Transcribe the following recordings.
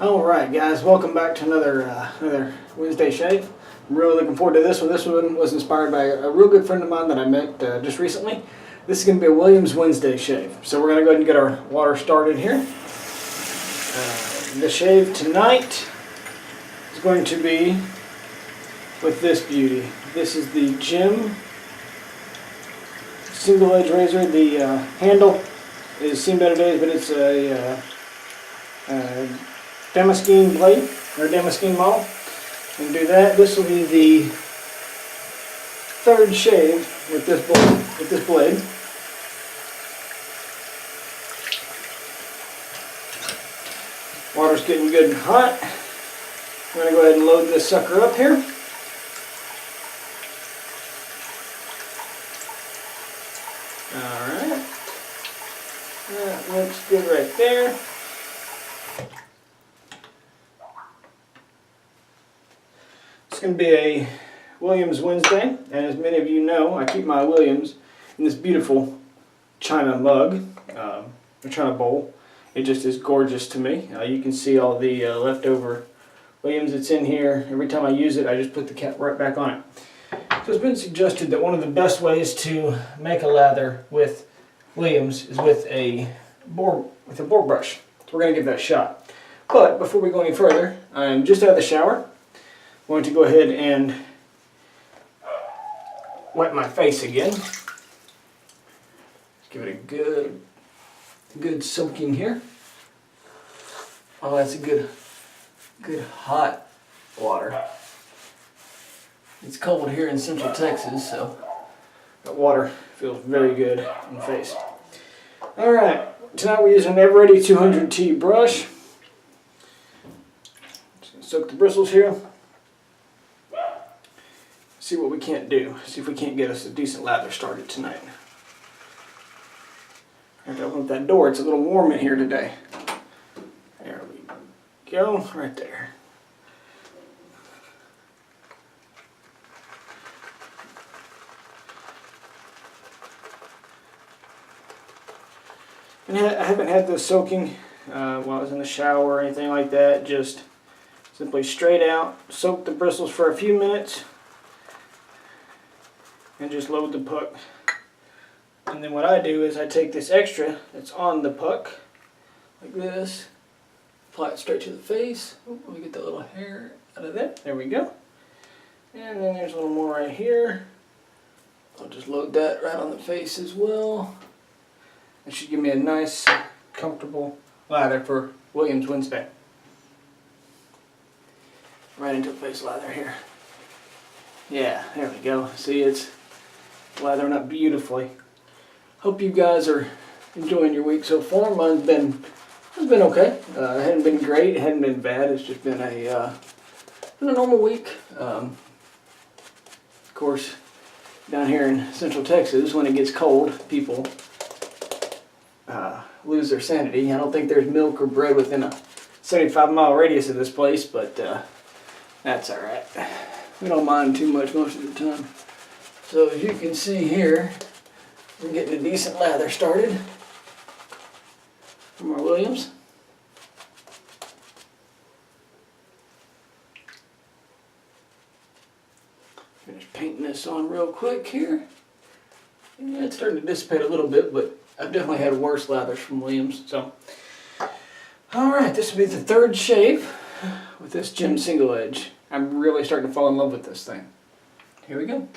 Alright guys, welcome back to another Wednesday shave. I'm really looking forward to this one. This one was inspired by a real good friend of mine that I met just recently. This is going to be a Williams Wednesday shave. So we're going to go ahead and get our water started here. The shave tonight is going to be with this beauty. This is the Jim single edge razor. The handle is seen better days, but it's a Damascene blade, or Damascene model. And do that. This will be the third shave with this blade. Water's getting good and hot. I'm going to go ahead and load this sucker up here. Alright. That looks good right there. It's going to be a Williams Wednesday, and as many of you know, I keep my Williams in this beautiful china mug, or china bowl. It just is gorgeous to me. You can see all the leftover Williams that's in here. Every time I use it, I just put the cap right back on it. So it's been suggested that one of the best ways to make a lather with Williams is with a board brush. So we're going to give that a shot. But before we go any further, I'm just out of the shower. I'm going to go ahead and wet my face again. Give it a good soaking here. Oh, that's a good hot water. It's cold here in Central Texas, so that water feels very good in the face. Alright, tonight we're using an Ever-Ready 200T brush. Just going to soak the bristles here. See what we can't do. See if we can't get us a decent lather started tonight. I have to open up that door. It's a little warm in here today. There we go, right there. And I haven't had this soaking while I was in the shower or anything like that. Just simply straight out, soak the bristles for a few minutes, and just load the puck. And then what I do is I take this extra that's on the puck, like this, apply it straight to the face. Ooh, let me get that little hair out of there. There we go. And then there's a little more right here. I'll just load that right on the face as well. That should give me a nice, comfortable lather for Williams Wednesday. Right into the face lather here. Yeah, there we go. See, it's lathering up beautifully. Hope you guys are enjoying your week so far. Mine's been okay. It hadn't been great. It hadn't been bad. It's just been a normal week. Of course, down here in Central Texas, when it gets cold, people lose their sanity. I don't think there's milk or bread within a 75-mile radius of this place, but that's all right. We don't mind too much most of the time. So as you can see here, we're getting a decent lather started from our Williams. Finish painting this on real quick here. Yeah, it's starting to dissipate a little bit, but I've definitely had worse lathers from Williams. So, alright, this will be the third shave with this Jim single edge. I'm really starting to fall in love with this thing. Here we go.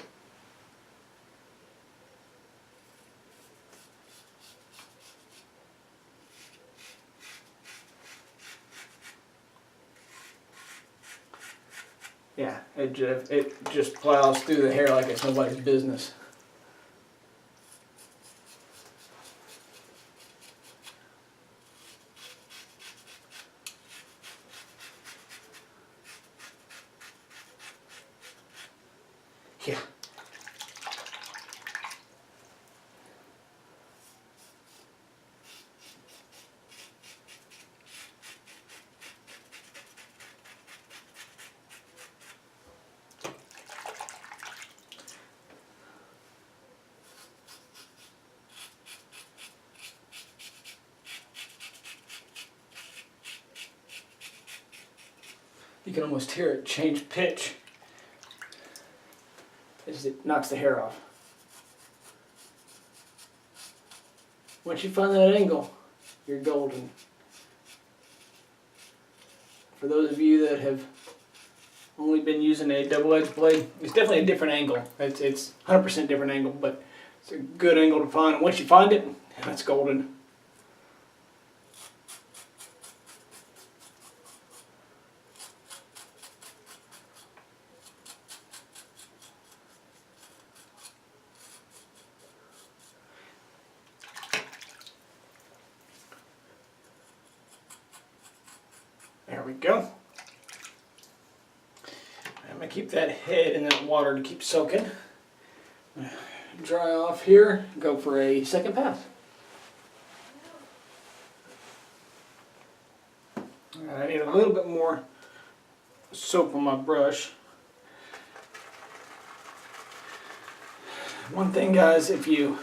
Yeah, it just plows through the hair like it's nobody's business. Yeah. You can almost hear it change pitch as it knocks the hair off. Once you find that angle, you're golden. For those of you that have only been using a double-edged blade, it's definitely a different angle. It's 100% different angle, but it's a good angle to find. And once you find it, that's golden. There we go. I'm going to keep that head in that water to keep soaking. Dry off here, go for a second pass. I need a little bit more soap on my brush. One thing, guys, if you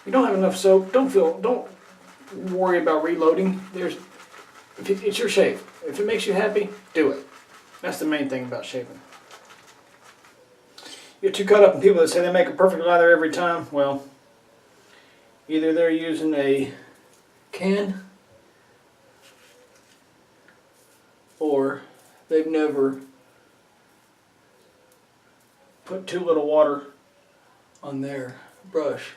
don't have enough soap, don't worry about reloading. It's your shave. If it makes you happy, do it. That's the main thing about shaving. You get too caught up in people that say they make a perfect lather every time. Well, either they're using a can or they've never put too little water on their brush.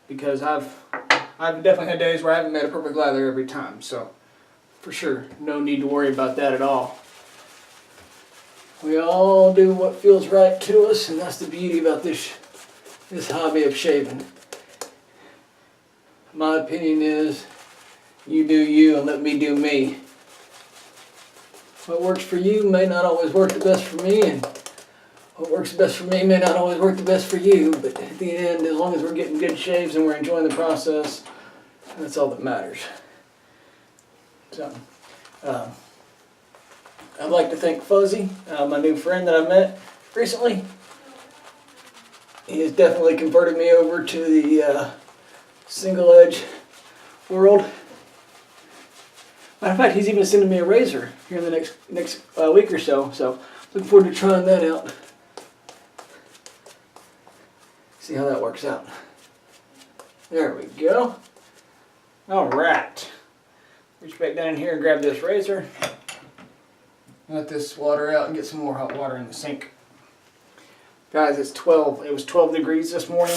Because I've definitely had days where I haven't made a perfect lather every time. So for sure, no need to worry about that at all. We all do what feels right to us, and that's the beauty about this hobby of shaving. My opinion is, you do you and let me do me. What works for you may not always work the best for me, and what works best for me may not always work the best for you, but at the end, as long as we're getting good shaves and we're enjoying the process, that's all that matters. So, I'd like to thank Fuzzy, my new friend that I met recently. He has definitely converted me over to the single edge world. Matter of fact, he's even sending me a razor here in the next week or so. So looking forward to trying that out. See how that works out. There we go. All right. Reach back down in here and grab this razor. Let this water out and get some more hot water in the sink. Guys, it's 12. It was 12 degrees this morning.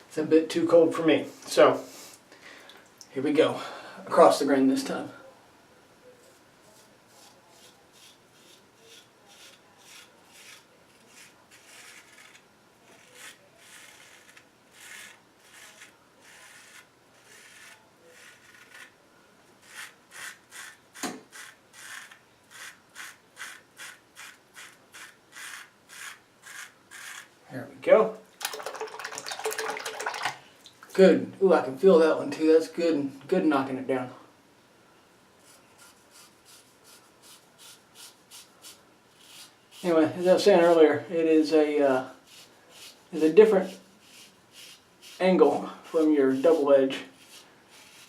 It's a bit too cold for me. So, here we go. Across the grain this time. There we go. Good. Ooh, I can feel that one too. That's good. Good knocking it down. Anyway, as I was saying earlier, it is a different angle from your double edge,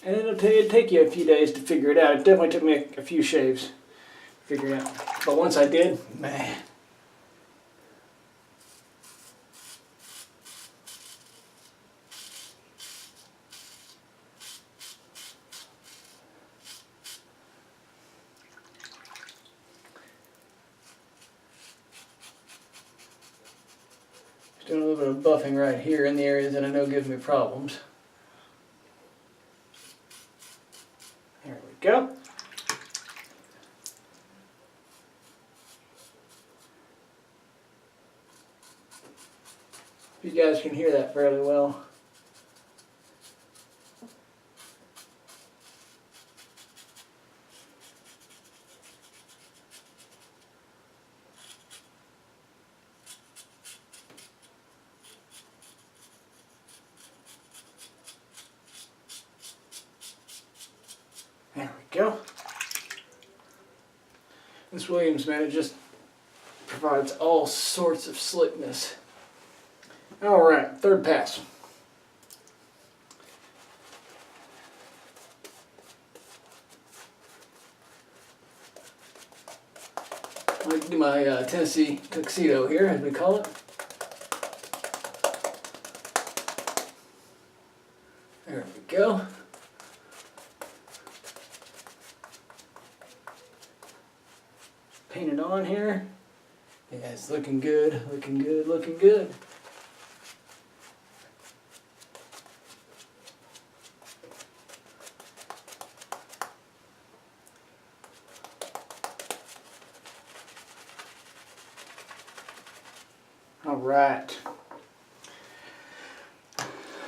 and it'll take you a few days to figure it out. It definitely took me a few shaves to figure it out, but once I did, man. Doing a little bit of buffing right here in the areas that I know give me problems. There we go. You guys can hear that fairly well. There we go. This Williams, man, it just provides all sorts of slickness. Alright, third pass. my Tennessee tuxedo here, as we call it. There we go. Paint it on here. Yeah, it's looking good, looking good, looking good. All right.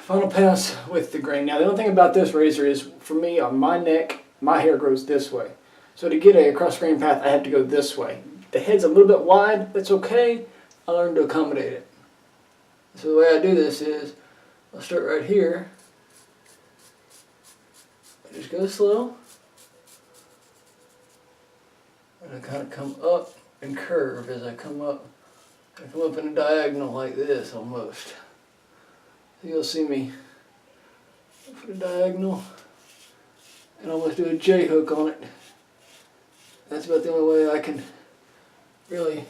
Final pass with the grain. Now the only thing about this razor is, for me, on my neck, my hair grows this way. So to get a cross grain path, I have to go this way. The head's a little bit wide, that's okay. I learned to accommodate it. So the way I do this is, I'll start right here. I just go slow. And I kind of come up and curve as I come up. I come up in a diagonal like this almost. So you'll see me put a diagonal and almost do a J hook on it. That's about the only way I can really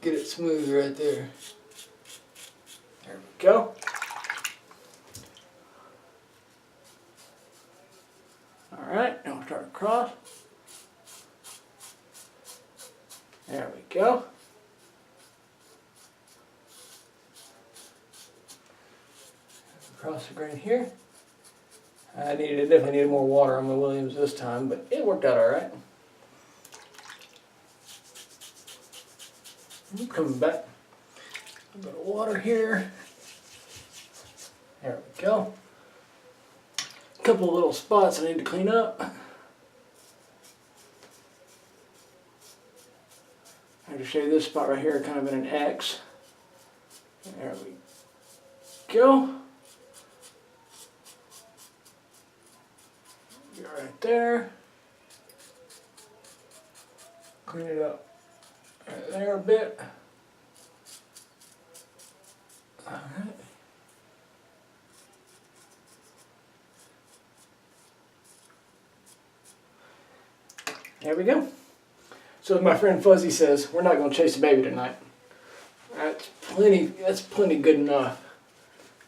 get it smooth right there. There we go. Alright, now we'll start across. There we go. Across the grain here. I definitely needed more water on my Williams this time, but it worked out alright. Coming back. A bit of water here. There we go. A couple of little spots I need to clean up. I have to shave this spot right here, kind of in an X. There we go. Go right there. Clean it up right there a bit. All right. There we go. So as my friend Fuzzy says, we're not going to chase a baby tonight. That's plenty good enough.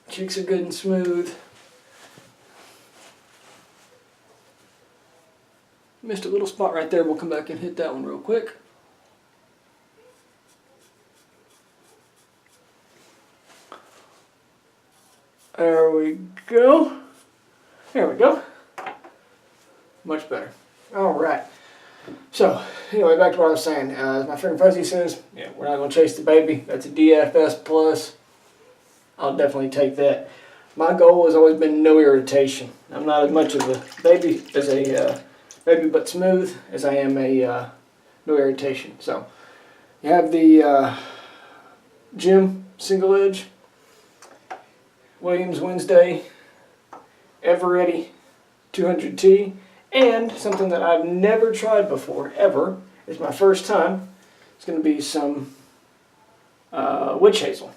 Cheeks are good and smooth. Missed a little spot right there. We'll come back and hit that one real quick. There we go. There we go. Much better. All right. So, anyway, back to what I was saying. As my friend Fuzzy says, yeah, we're not going to chase the baby. That's a DFS plus. I'll definitely take that. My goal has always been no irritation. I'm not as much of a baby but smooth as I am a no irritation. So, you have the Jim single edge, Williams Wednesday, Eveready 200T. And something that I've never tried before, ever, is my first time. It's going to be some witch hazel.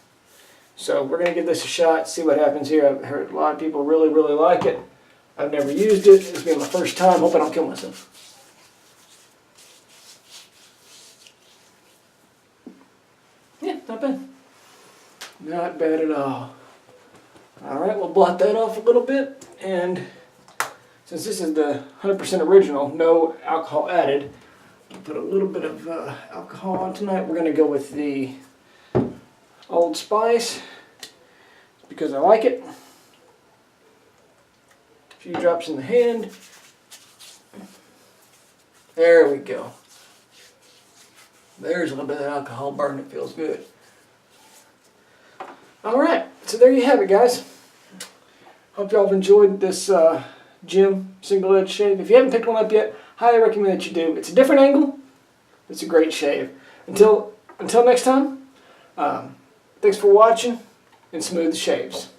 So we're going to give this a shot, see what happens here. I've heard a lot of people really, really like it. I've never used it. It's been my first time. Hope I don't kill myself. Yeah, not bad. Not bad at all. Alright, we'll blot that off a little bit, and since this is the 100% original, no alcohol added, I'll put a little bit of alcohol on tonight. We're going to go with the Old Spice because I like it. A few drops in the hand. There we go. There's a little bit of alcohol burn. It feels good. Alright, so there you have it, guys. Hope y'all have enjoyed this Jim single edge shave. If you haven't picked one up yet, highly recommend that you do. It's a different angle. It's a great shave. Until next time, thanks for watching, and smooth shaves.